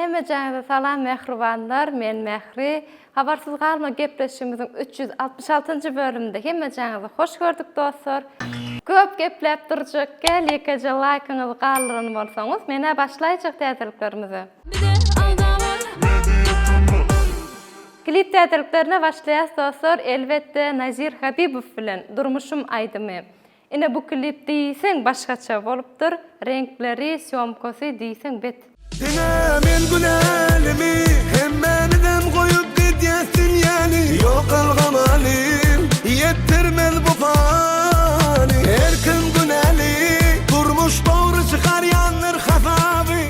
Hemme jaňyza salam mehribanlar, men Mehri. Habarsyz galma gepleşigimiziň 366-njy bölüminde hemme jaňyza hoş gördük dostlar. Köp geplep durjak, gel ýekeje like'yňyzy galdyran bolsaňyz, mene başlaýjak täzeliklerimizi. Klip täzeliklerine başlaýas dostlar, elbetde Nazir Habibow bilen Durmuşum aydymy. Ine bu klip diýsen başgaça bolupdyr, renkleri, syomkasy diýsen bet. Dine men günelimi hemmeniden koyup gidyesin yani yok algamalim yettirmez bu fani her gün güneli durmuş doğru çıkar yanır hafavi.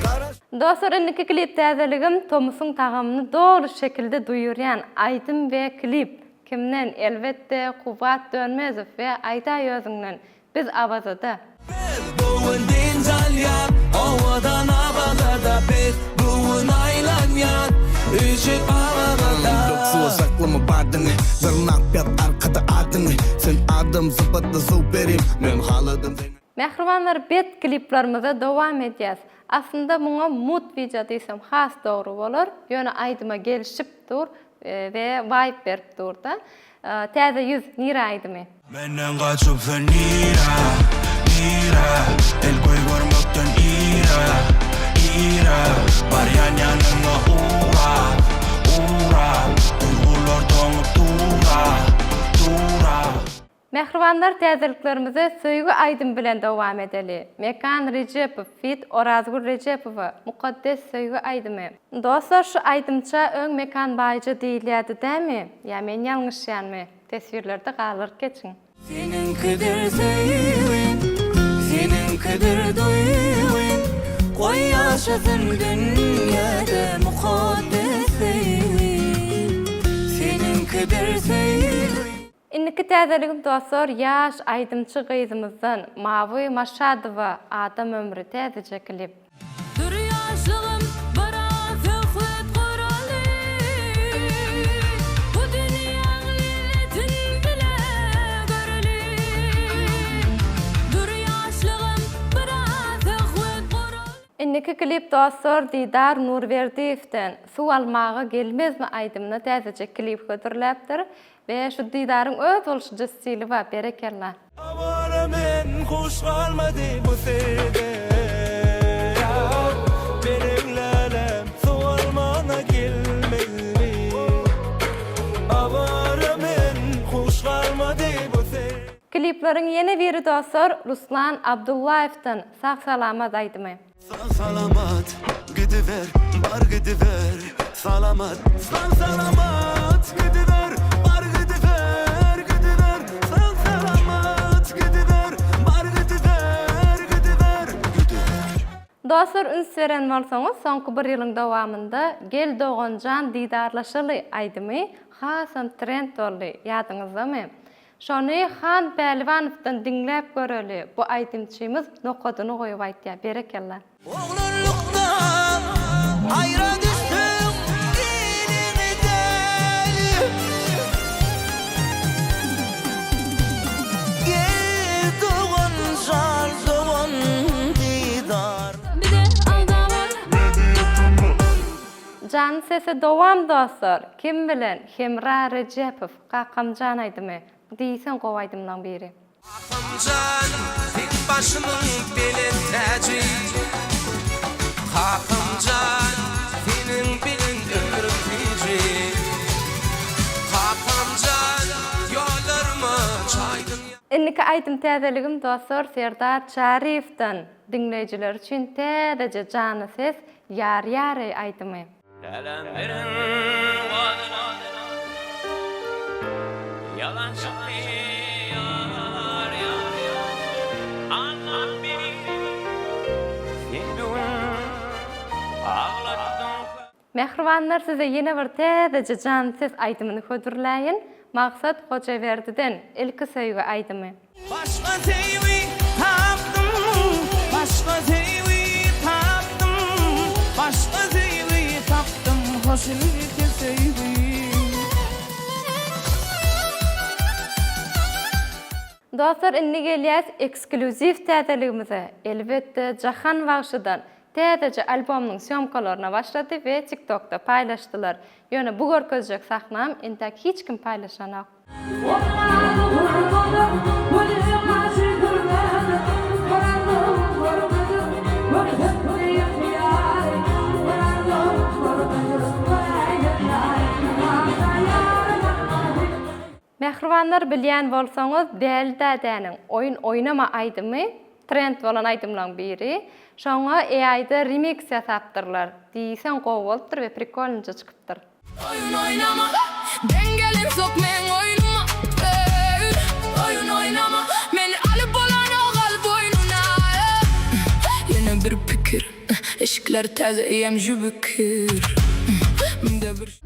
Dostlar, indiki klip täzeligim Tomusun tagamyny doğru şekilde duyuryan aydym ve klip kimden? Elbetde Kubat Dönmezow ve Ayda Ýözüňden. Biz awazada. Doğun dinzalyan ovadan abalada bet doğun aylanyan üçüp abalada Suya saklama badını zırnak yap arkada adını sen adım zıpatla süperim men haladım seni. Mehribanlar, bet kliplerimize dowam edýäs. Aslında muňa mood video diýsem has dogry bolar. Ýöne aydyma gelişip dur ve vibe berip dur da. Täze ýüz nira aydymy? Menden kaçıp sen nira el koy görmekten ira var yanına uğra duygular toňup dura Mehribanlar, täzeliklerimize söýgü aydym bilen dowam edeli. Mekan Rejepow fit Orazgul Rejepowa mukaddes söýgü aydymy. Dostlar, şu aydymça öň Mekan baýjy diýilýärdi dämi? Ya men ýalňyşýanmy? Tesvirlerde galyr geçiň. Senin kadar sevin, senin kadar duyun koy yaşasın dünyada mukaddes sevin senin kadar sevin. Indiki täzeligim dostlar, ýaş aydymçy gyzymyzdan Mawy Maşadowa Adam ömrü täzeje klip. Indiki klip dostlar Didar Nurberdiýewden Suw almaga gelmezmi aydymyna täzeje klip götüriläpdir ve şu Didaryň öz bolşy stili we berekellah. Avara men hoş kalmadı bu sede benim lalem suw almana gelmezmi avara men hoş kalmadı bu sede. Klipleriň ýene biri dostlar Ruslan Abdullaýewden Sağ salamat aydymy. Salamat gidiver bar gidiver salamat salamat gidiver bar gidiver salamat gidiver bar gidiver Dostlar, üns beren bolsaňyz soňky bir ýylyň dowamynda Gel Doganjan didarlaşaly aydymy hasam trend boldy, ýadyňyzdamy? Şonu Han Pelwanowdan dinläp göreli. Bu aydymçymyz nokadyny goýup aýtýar. Berekellah. Oğlunlukta ayra düştüm dilimden Gel doğan şar doğan didar Jan sesi dowam dostlar. Kim bilen? Hemra Rejepow Kakamjan aydymy? Diýsen gowy aydymdan biri. Kakamjan tek başımın belin tacı Kakamjan senin bilin ömrüm tici Kakamjan yollarımı çaydın Indiki aydym täzeligim dostlar Serdar Şarifden dinleyijiler üçin täzeje jany ses Ýar ýary aydymy. Yalan söylüyor anlat beni sen dün ağlattın. Mehribanlar, size ýene bir täzeje jany ses aydymyny hödürläýin. Maksat Hocaverdi'den ilki söýgü aydymy. Başka teyvi tapdım başka teyvi tapdım başka teyvi tapdım hoşluk sevgi Dostlar, indi gelýäs ekskluziw täzeligimize. Elbetde Jahan Bagşydan Täzece albomynyň syomkalaryna başlady we TikTok'da paylaşdylar. Ýöne bu görkezjek sahnam entäk hiç kim paylaşanok. Mehribanlar bilýän bolsaňyz, däl dädäniň oyun oynama aýdymy trend bolan aýdymlaryň biri. Şoňa AI'da remix ýasapdyrlar. Diýsen gowuldyr we prikolnja çykypdyr. Oyun oynama, dengelin sok men oyunuma. Oyun oynama, meni alıp bolan oğal boynuna. Yine bir pikir, eşikler täze eýem jübükür. Minde bir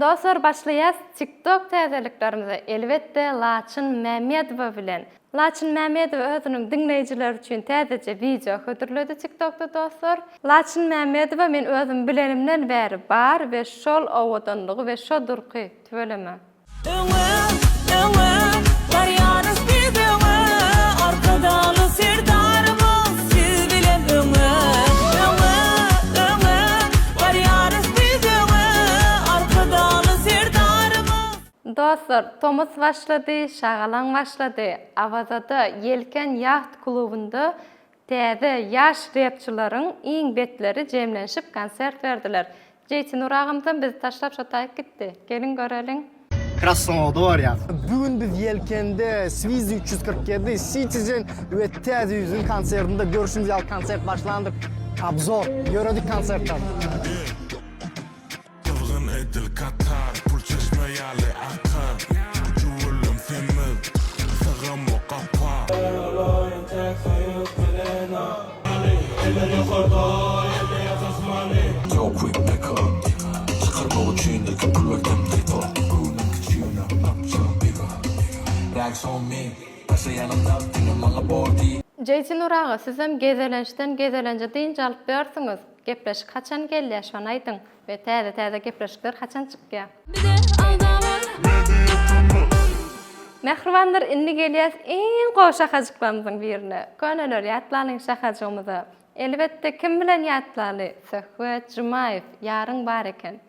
Dostlar, başlaýas TikTok täzeliklerimize elbetde Laçyn Mämedowa bilen. Laçyn Mämedowa özüniň dinleýijileri üçin täzece video hödürledi TikTokda dostlar. Laçyn Mämedowa men özüm bilenimden bäri bar we şol owadanlygy we şo durky tüveleme. Dostlar, Thomas başladı, Şagalan başladı. Avazada Yelken Yacht klubunda täze ýaş rapçylaryň iň betleri jemlenşip konsert berdiler. Jeytin uragymdan biz taşlap şotaýyp gitdi. Gelin görelim. Krasnodar. Bugün biz Yelken'de Swiss 347 Citizen ve Täze yüzün konsertinde görüşümüz al konsert başlandık. Abzor, gördük konsertler. Yılgın edil Katar, pul çeşme yali akar. Juwulum femiz, sığım o kapa. Çok quick pick up. Çıkarma uçuyundaki pullardan daytor. Bunun küçüğüne yapacağım bigger. Rags on me, taşı yanımda dinim bana bordi. Jeytin uragy, siz hem gezelençden gezelençe diýince alyp bersiňiz. Gepleşik haçan gelýär şonu aýdyň we täze gepleşikler haçan çykýar. Mehribanlar, indi gelýäs iň gowy şahajyklarymyzyň birine. Köneler ýatlaryň şahajygymyza. Elbetde kim bilen ýatlary? Söhbet Jumaýew, ýaryň bar eken.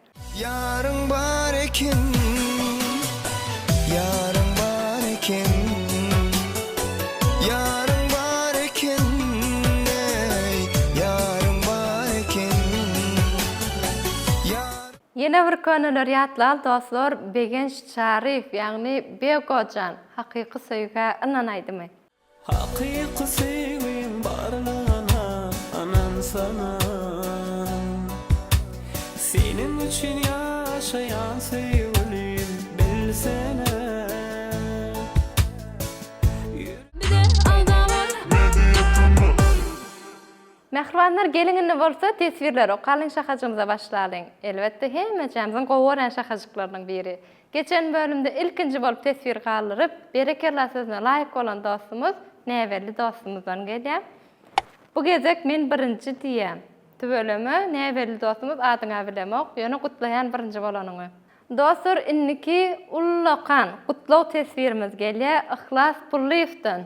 Yarın var eken, yarın var eken, yarın var eken, ey, yarın var eken. Yine bir köneler ýatlal dostlar, Begenç Şarif, ýagny Begojan, hakyky söýgä inan aýdymy? Haqiqi sevgim barlığına anan sana. Senin için yaşayan sevgilim bilsene. Mehribanlar, gelinginde bolsa tesvirler okalyň şahajymyza başlalyň. Elbetde hemme jamyň gowaran şahajyklarynyň biri. Geçen bölümde ilkinji bolup tesvir galyryp, berekerler sözüne laýyk bolan dostumuz, näwelli dostumuzdan gelýär. Bu gezek men birinji diýem. Tüböleme näwelli dostumuz adyňa bilemok, ýöne gutlaýan birinji bolanyňy. Dostlar, inniki ullakan gutlaw tesvirimiz gelýär Ihlas Pulliýewden.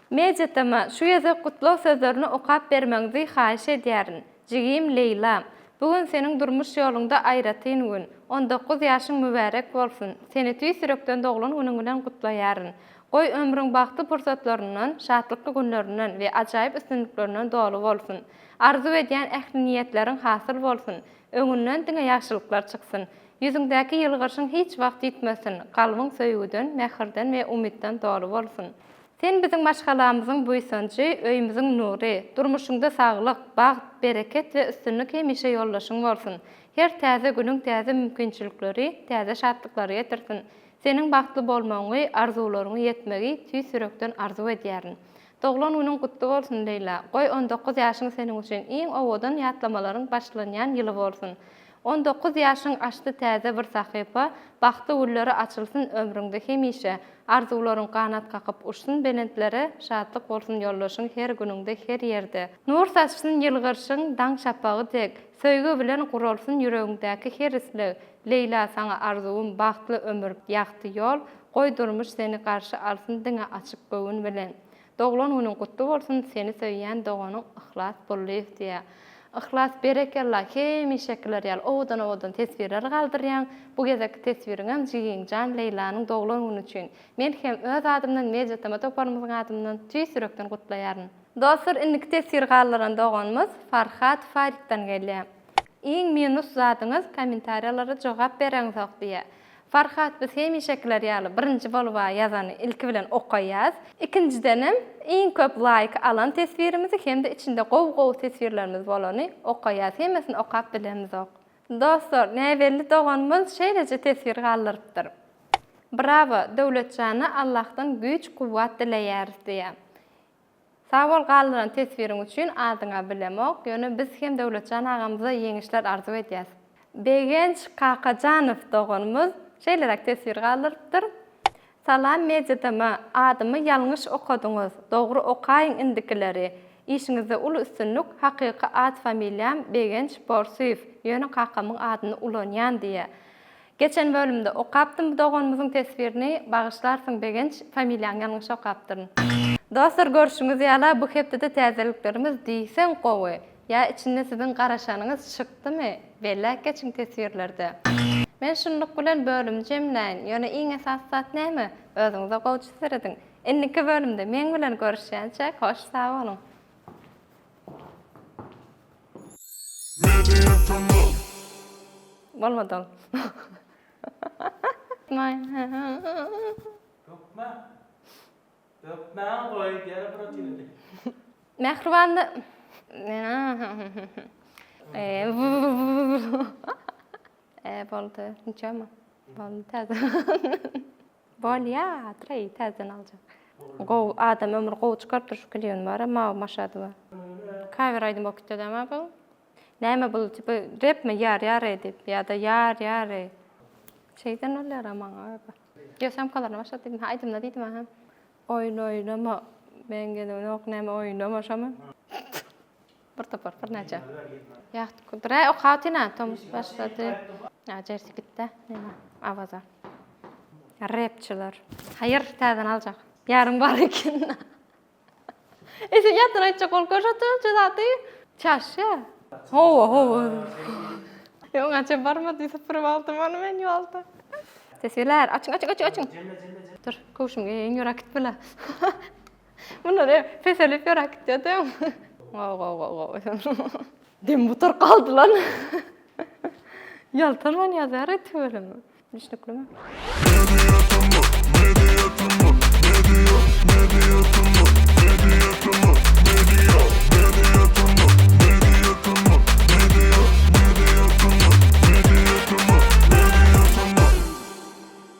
Mejeteme şu ýazak gutlaw sözlerini okap bermeňizi haýyş edýärin. Jigim Leyla, bugün seniň durmuş ýolunda aýratyn gün. 19 ýaşyň mübarek bolsun. Seni tüý sürekden doglan günüň bilen gutlaýaryn. Goý ömrüň bagty pursatlarynyň, şatlykly günlerinden we ajaýyp üstünliklerinden dolu bolsun. Arzu edýän ähli niýetleriň hasyl bolsun. Öňünden diňe ýaşylyklar çyksyn. Ýüzüňdäki ýylgyşyň hiç wagt ýitmesin. Galbyň söýgüden, mähirden we umytdan dolu bolsun. Sen bizim maşgalamyzyň buýsanjy, öýümüziň nury, durmuşyňda saglyk, baht, bereket we üstünlik hemişe ýollaşyň bolsun. Her täze günüň täze mümkinçilikleri, täze şatlykları ýetirsin. Senin bagtly bolmagyňy, arzularyňy ýetmegi tüý sürekden arzu edýärin. Doglan günüň gutly bolsun Leyla. Goý 19 ýaşyň seniň üçin iň owadan ýatlamalaryň başlanýan ýyly bolsun. 19 ýaşyň açdy täze bir sahypa, bagtly gulleri açylsyn ömrüňde hemişe. Arzularyň kanat kakyp uçsun belentlere, şatlyk bolsun ýollaşyň her günüňde her ýerde. Nur saçsyn ýylgyrşyň daň şapagy tek, söýgü bilen gurulsun ýüregiňdäki her isleg. Leyla, saňa arzuwum bagtly ömür, ýagty ýol, goýdurmuş seni garşy alsyn diňe açyk göwün bilen. Doglan onun kutlu bolsun, seni söýýän doganyň ihlas bolýar diýe. Ihlas berekella hemi şekiller ýaly owadan tesbirler galdyrýan. Bu gezek tesbiriňem Jigiňjan Leylanyň doglan güni üçin. Men hem öz adymdan mejatama toparmyzyň adymdan tüýsürekden gutlaýaryn. Dostlar, innik tesbir galdyran doganymyz Farhat Fariddan gelýär. Iň minus zadyňyz kommentariýalara jogap bereňiz diýe. Farhat, biz hemi şekiller ýaly birinji bolup ýazany ilki bilen okaýas. İkincidenem iň köp like alan tesbirimizi hem de içinde gow tesbirlerimiz bolany okaýas. Hemesini okap bilemiz ok. Dostlar, näwelli doganymyz şeýlece tesbir galdyrypdyr. Bravo, döwletjana Allahdan güç, kuwwat dileýäris diýe. Sawal galdyran tesbiriň üçin adyňa bilemok, ýöne biz hem döwletjan agamyza ýeňişler arzu edýäs. Begenç Kakajanow doganymyz şeýlerek tesbir galdyrypdyr. Salam mejatama, adymy ýalňyş okadyňyz. Dogry okaýyň indikileri. İşiňizde uly üstünlük, hakyky ad familiýam Begenç Borsuýew. Ýöne kakamyň adyny ulanýan diýe. Geçen bölümde okapdym bu doganymyzyň tesbirini, bagyşlarsyň Begenç familiýaň ýalňyş okapdyryn. Dostlar, görüşüňiz ýaly bu hepde täzeliklerimiz diýsen gowy. Ya içinde sizin garaşanyňyz çykdymy? Bellek geçiň tesbirlerde. Men şunluk bilen bölüm jemlän. Ýöne iň esas zat näme? Özüňize gowçy serediň. Inniki bölümde men bilen görüşýänçe hoş sag bolun. Bolmady. Dökmän goý, geri bir oturdy. Mehribandy. Boldy. Niçema? Boldy täze. Bolýa, trey täzen aljak. Gow adam ömür gow çykartyr şu kelýän bar, maşady bar. Kaver aýdym okutdama bu. Näme bu tipi repmi ýar edip ýa-da ýar. Şeyden olar amaňa. Ýösem kalarna başladyň. Aýdymda diýdim ha. Oynama. Ben gene ok näme oynama şama. Bir tapar, bir näçe. Ýaht kudra okatyna Tomus başlady. Jersi gitdi. Näme? Awaza. Rapçylar. Hayır, täzen aljak. Yarın bar ekin. Ese ýatyn aýtjak ol köşete, çydaty. Çaşya. Ho. Ýoň açy barma diýip pırvaltym onu men ýolda. Tesbirler, açyň. Dur, köşümge ýeň ýörak bile. Bunlar feselip ýörak diýdim. Go. Dem butar kaldy lan. Yaltanman ýazar etýärmi? Düşünüklümi?